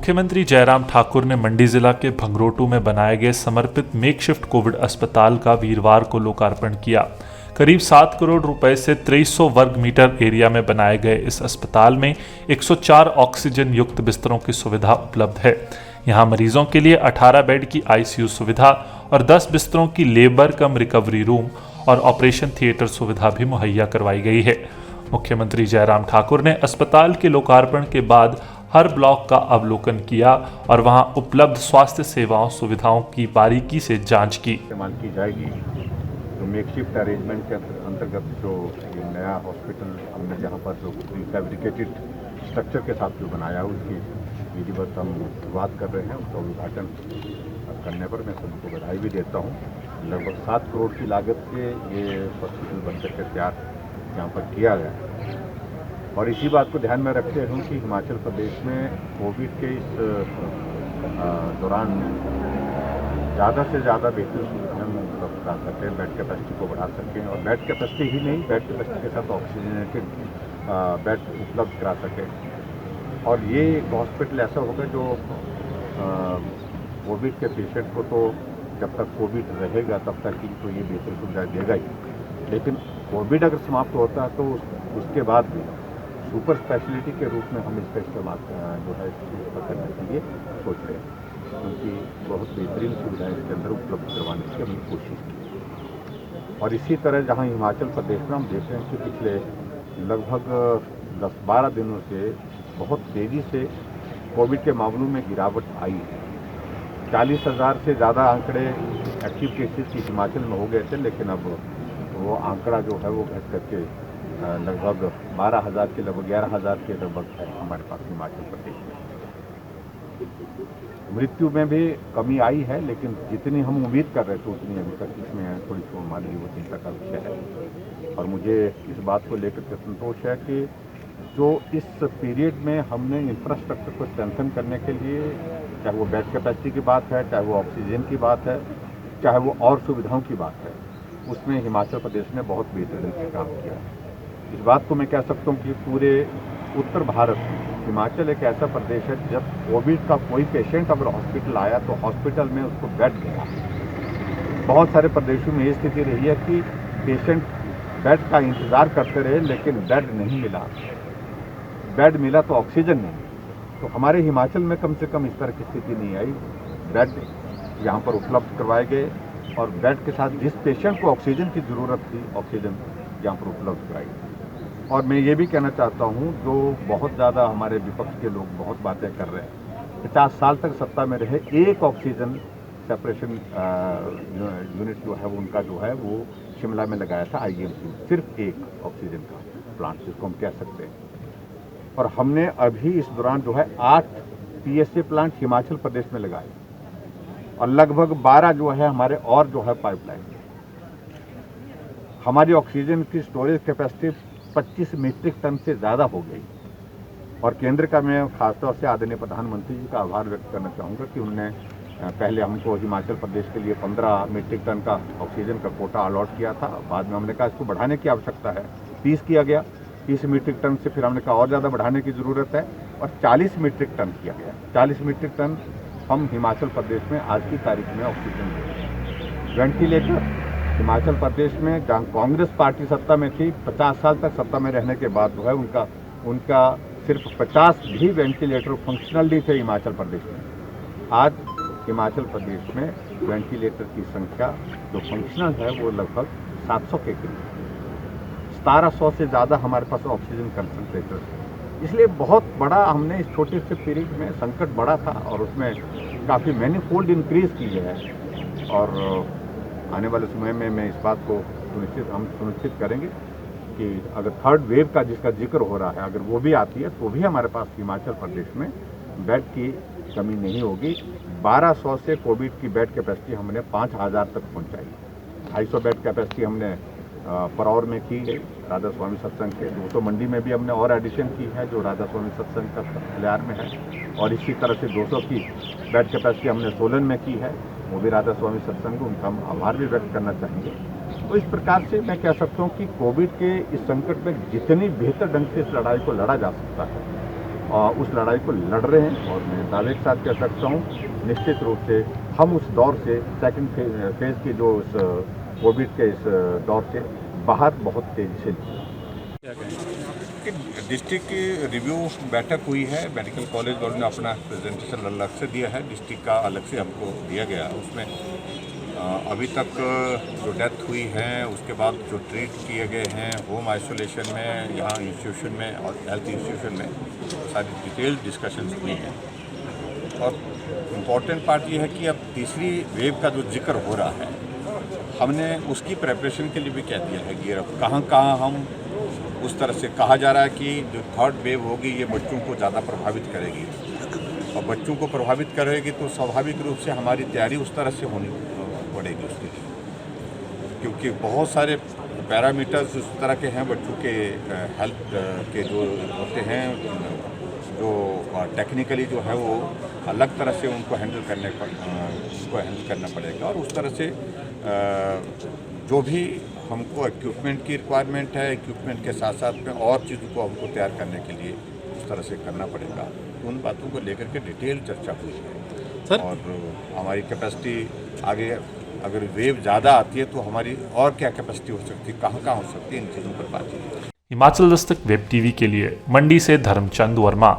मुख्यमंत्री जयराम ठाकुर ने मंडी जिला के भंगरोटू में बनाए गए समर्पित मेकशिफ्ट कोविड अस्पताल का वीरवार को लोकार्पण किया। करीब 7 करोड़ रुपए से 2300 वर्ग मीटर एरिया में बनाए गए इस अस्पताल में 104 ऑक्सीजन युक्त बिस्तरों की सुविधा उपलब्ध है। यहाँ मरीजों के लिए 18 बेड की आईसीयू सुविधा और 10 बिस्तरों की लेबर कम रिकवरी रूम और ऑपरेशन थिएटर सुविधा भी मुहैया करवाई गई है। मुख्यमंत्री जयराम ठाकुर ने अस्पताल के लोकार्पण के बाद हर ब्लॉक का अवलोकन किया और वहां उपलब्ध स्वास्थ्य सेवाओं सुविधाओं की बारीकी से जांच की। इस्तेमाल की जाएगी तो मेकशिफ्ट अरेंजमेंट के अंतर्गत जो नया हॉस्पिटल हमने जहां पर जो फैब्रिकेटेड स्ट्रक्चर के साथ जो बनाया उसकी विधिवत हम शुरुआत कर रहे हैं। उसका उद्घाटन करने पर मैं सबको बधाई भी देता हूँ। लगभग 7 करोड़ की लागत से ये हॉस्पिटल बनकर के तैयार यहाँ पर किया गया और इसी बात को ध्यान में रखते हुए कि हिमाचल प्रदेश में कोविड के इस दौरान ज़्यादा से ज़्यादा बेहतर सुविधाएं उपलब्ध करा सकें, बेड कैपेसिटी को बढ़ा सकें और बेड कैपेसिटी ही नहीं, बेड कैपेसिटी के साथ ऑक्सीजनेटेड बेड उपलब्ध करा सकें। और ये एक हॉस्पिटल ऐसा होगा जो कोविड के पेशेंट को तो जब तक कोविड रहेगा तब तक ही तो ये बेहतर सुविधाएँ देगा ही, लेकिन कोविड अगर समाप्त होता है तो उसके बाद भी सुपर स्पेशलिटी के रूप में हम इसका इस्तेमाल जो है करने के लिए सोच रहे हैं, क्योंकि बहुत बेहतरीन सुविधाएं इसके अंदर उपलब्ध करवाने की हमने कोशिश की। और इसी तरह जहां हिमाचल प्रदेश में हम देख रहे हैं कि पिछले लगभग 10-12 दिनों से बहुत तेज़ी से कोविड के मामलों में गिरावट आई है। 40,000 से ज़्यादा आंकड़े एक्टिव केसेस की हिमाचल में हो गए थे, लेकिन अब वो आंकड़ा जो है वो घट करके लगभग 12,000 के लगभग 11,000 के लगभग है हमारे पास हिमाचल प्रदेश में। मृत्यु में भी कमी आई है, लेकिन जितनी हम उम्मीद कर रहे थे उतनी अभी तक इसमें थोड़ी सी हमारे लिए वो चिंता का विषय है। और मुझे इस बात को लेकर के संतोष है कि जो इस पीरियड में हमने इंफ्रास्ट्रक्चर को स्ट्रेंथन करने के लिए, चाहे वो बेड कैपेसिटी की बात है, चाहे वो ऑक्सीजन की बात है, चाहे वो और सुविधाओं की बात है, उसमें हिमाचल प्रदेश ने बहुत बेहतरीन से काम किया है। इस बात को मैं कह सकता हूँ कि पूरे उत्तर भारत में हिमाचल एक ऐसा प्रदेश है जब कोविड का कोई पेशेंट अगर हॉस्पिटल आया तो हॉस्पिटल में उसको बेड मिला। बहुत सारे प्रदेशों में ये स्थिति रही है कि पेशेंट बेड का इंतज़ार करते रहे लेकिन बेड नहीं मिला, बेड मिला तो ऑक्सीजन नहीं। तो हमारे हिमाचल में कम से कम इस तरह की स्थिति नहीं आई। बेड यहाँ पर उपलब्ध करवाए गए और बेड के साथ जिस पेशेंट को ऑक्सीजन की ज़रूरत थी, ऑक्सीजन यहाँ पर उपलब्ध कराई। और मैं ये भी कहना चाहता हूँ, जो बहुत ज़्यादा हमारे विपक्ष के लोग बहुत बातें कर रहे हैं, 50 साल तक सत्ता में रहे, एक ऑक्सीजन सेपरेशन यूनिट जो है उनका जो है वो शिमला में लगाया था आईएमसी, सिर्फ एक ऑक्सीजन का प्लांट जिसको हम कह सकते हैं। और हमने अभी इस दौरान जो है 8 पीएसए प्लांट हिमाचल प्रदेश में लगाए और लगभग 12 जो है हमारे और जो है पाइपलाइन। हमारी ऑक्सीजन की स्टोरेज कैपेसिटी 25 मीट्रिक टन से ज़्यादा हो गई। और केंद्र का मैं खासतौर से आदरणीय प्रधानमंत्री जी का आभार व्यक्त करना चाहूँगा कि उन्होंने पहले हमको हिमाचल प्रदेश के लिए 15 मीट्रिक टन का ऑक्सीजन का कोटा अलॉट किया था। बाद में हमने कहा इसको बढ़ाने की आवश्यकता है, 30 किया गया, 30 मीट्रिक टन से फिर हमने कहा और ज़्यादा बढ़ाने की ज़रूरत है और 40 मीट्रिक टन किया गया। 40 मीट्रिक टन हम हिमाचल प्रदेश में आज की तारीख में ऑक्सीजन दे रहे हैं। वेंटिलेटर हिमाचल प्रदेश में जहाँ कांग्रेस पार्टी सत्ता में थी, 50 साल तक सत्ता में रहने के बाद जो है उनका सिर्फ 50 भी वेंटिलेटर फंक्शनल नहीं थे हिमाचल प्रदेश में। आज हिमाचल प्रदेश में वेंटिलेटर की संख्या जो फंक्शनल है वो लगभग 700 के करीब, 1700 से ज़्यादा हमारे पास ऑक्सीजन कंसंट्रेटर है। इसलिए बहुत बड़ा हमने इस छोटे से पीरियड में संकट बड़ा था और उसमें काफ़ी मैनीफोल्ड इंक्रीज की है। और आने वाले समय में मैं इस बात को सुनिश्चित करेंगे कि अगर थर्ड वेव का जिसका जिक्र हो रहा है अगर वो भी आती है तो भी हमारे पास हिमाचल प्रदेश में बेड की कमी नहीं होगी। 1200 से कोविड की बेड कैपेसिटी हमने 5000 तक पहुंचाई। 250 बेड कैपेसिटी हमने परौर में की है राधा स्वामी सत्संग के, 200 मंडी में भी हमने और एडिशन की है जो राधा स्वामी सत्संग का खलियार में है। और इसी तरह से 200 की बेड कैपेसिटी हमने सोलन में की है, वो भी राधा स्वामी सत्संग, उनका हम आभार भी व्यक्त करना चाहेंगे। तो इस प्रकार से मैं कह सकता हूँ कि कोविड के इस संकट में जितनी बेहतर ढंग से इस लड़ाई को लड़ा जा सकता है उस लड़ाई को लड़ रहे हैं और मैं दावे के साथ कह सकता हूँ निश्चित रूप से हम उस दौर से सेकंड फेज की जो इस कोविड के इस दौर से बाहर बहुत तेजी से डिस्ट्रिक्ट की रिव्यू बैठक हुई है। मेडिकल कॉलेज वालों ने अपना प्रेजेंटेशन अलग से दिया है, डिस्ट्रिक्ट का अलग से हमको दिया गया। उसमें अभी तक जो डेथ हुई है उसके बाद जो ट्रीट किए गए हैं होम आइसोलेशन में, यहाँ इंस्टीट्यूशन में और हेल्थ इंस्टीट्यूशन में सारी डिटेल डिस्कशंस हुई हैं। और इम्पॉर्टेंट पार्ट ये है कि अब तीसरी वेव का जो जिक्र हो रहा है, हमने उसकी प्रेपरेशन के लिए भी कह दिया है कि अब कहाँ हम उस तरह से कहा जा रहा है कि जो थर्ड वेव होगी ये बच्चों को ज़्यादा प्रभावित करेगी और बच्चों को प्रभावित करेगी तो स्वाभाविक रूप से हमारी तैयारी उस तरह से होनी पड़ेगी उसके लिए, क्योंकि बहुत सारे पैरामीटर्स उस तरह के हैं बच्चों के हेल्थ के जो होते हैं, जो टेक्निकली जो है वो अलग तरह से उनको हैंडल करना पड़ेगा। और उस तरह से जो भी हमको इक्विपमेंट की रिक्वायरमेंट है, इक्विपमेंट के साथ साथ में और चीज़ों को हमको तैयार करने के लिए उस तरह से करना पड़ेगा। तो उन बातों को लेकर के डिटेल चर्चा हुई है सर। और हमारी कैपेसिटी आगे अगर वेव ज़्यादा आती है तो हमारी और क्या कैपेसिटी हो सकती है, कहाँ हो सकती है, इन चीज़ों पर बात की। हिमाचल दस्तक वेब टीवी के लिए मंडी से धर्मचंद वर्मा।